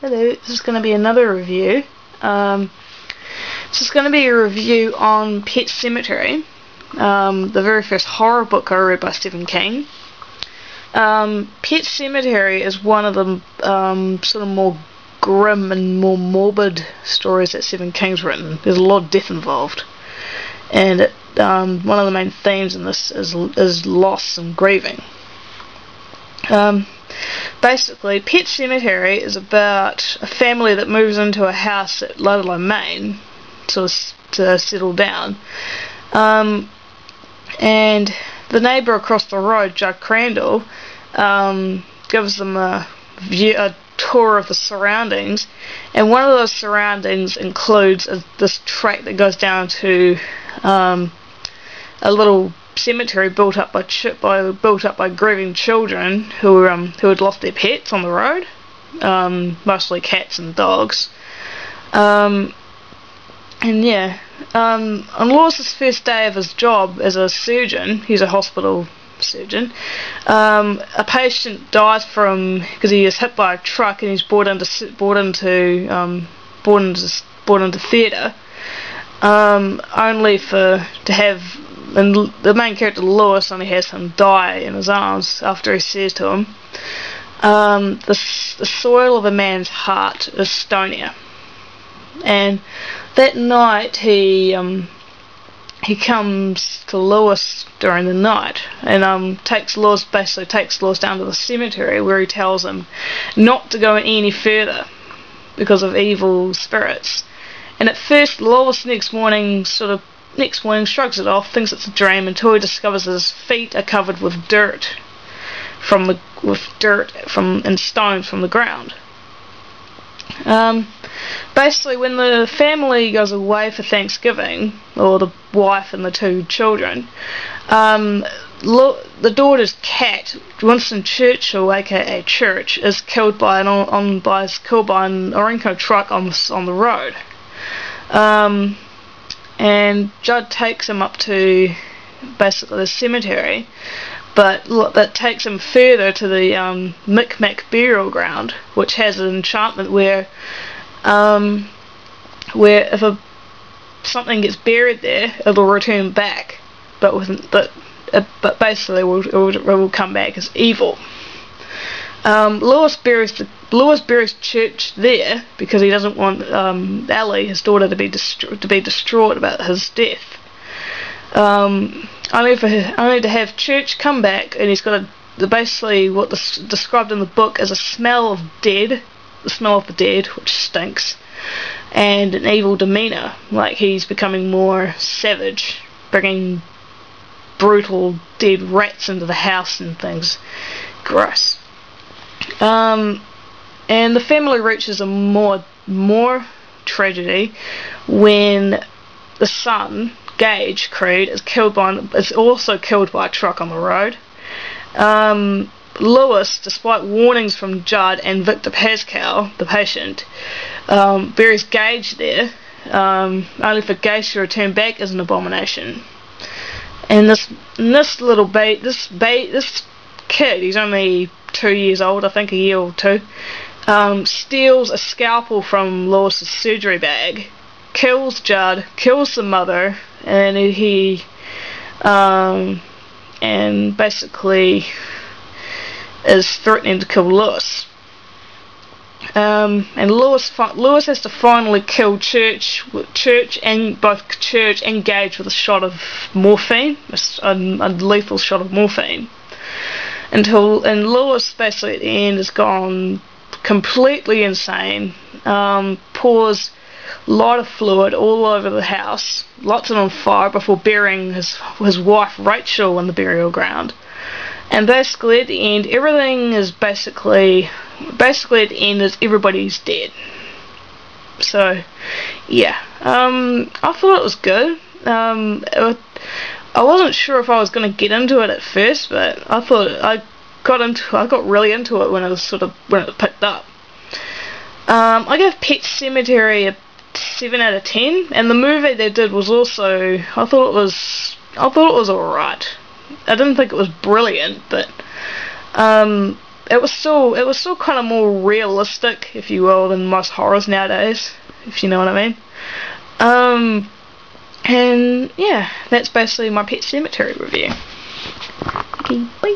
Hello, this is going to be another review. This is going to be a review on Pet Sematary, the very first horror book I read by Stephen King. Pet Sematary is one of the sort of more grim and more morbid stories that Stephen King's written. There's a lot of death involved, and one of the main themes in this is loss and grieving. Basically, Pet Sematary is about a family that moves into a house at Ludlow, Maine to settle down. And the neighbour across the road, Judd Crandall, gives them a tour of the surroundings, and one of those surroundings includes this track that goes down to a little cemetery built up by grieving children who had lost their pets on the road, mostly cats and dogs. On Lewis's first day of his job as a surgeon, he's a hospital surgeon, a patient dies because he is hit by a truck and he's brought into theatre, only to have. And the main character, Lewis, only has him die in his arms after he says to him, the soil of a man's heart is stonier. And that night he comes to Lewis during the night and takes Lewis down to the cemetery, where he tells him not to go any further because of evil spirits. And at first, Lewis next morning shrugs it off, thinks it's a dream, until he discovers his feet are covered with dirt and stones from the ground. Basically, when the family goes away for Thanksgiving, or the wife and the two children, the daughter's cat, Winston Churchill, aka Church, is killed by an Orinco truck on the road. And Judd takes him up to basically the cemetery, but that takes him further to the Micmac burial ground, which has an enchantment where if something gets buried there, it'll return back, but basically it will come back as evil. Lewis buries Church there because he doesn't want Ellie, his daughter, to be distraught about his death. Only to have Church come back, and he's got basically what's described in the book as a smell of the smell of the dead, which stinks, and an evil demeanour, like he's becoming more savage, bringing brutal dead rats into the house and things. Gross. And the family reaches a more tragedy when the son, Gage Creed, is also killed by a truck on the road. Lewis, despite warnings from Judd and Victor Pascal, the patient, buries Gage there, only for Gage to return back as an abomination. And this kid, he's only 2 years old, I think, a year or two, steals a scalpel from Lewis's surgery bag, kills Judd, kills the mother, and and basically is threatening to kill Lewis. And Lewis has to finally kill Church and Gage with a shot of morphine, a lethal shot of morphine. And Lewis basically at the end has gone completely insane, pours a lot of fluid all over the house, lights it on fire before burying his wife Rachel in the burial ground. And basically at the end, everything is basically at the end is everybody's dead. So yeah, I thought it was good. I wasn't sure if I was going to get into it at first, but I thought I got really into it when it picked up. I gave Pet Sematary a 7 out of 10, and the movie they did was also, I thought it was alright. I didn't think it was brilliant, but it was still kind of more realistic, if you will, than most horrors nowadays, if you know what I mean. And yeah, that's basically my Pet Sematary review. Okay, bye.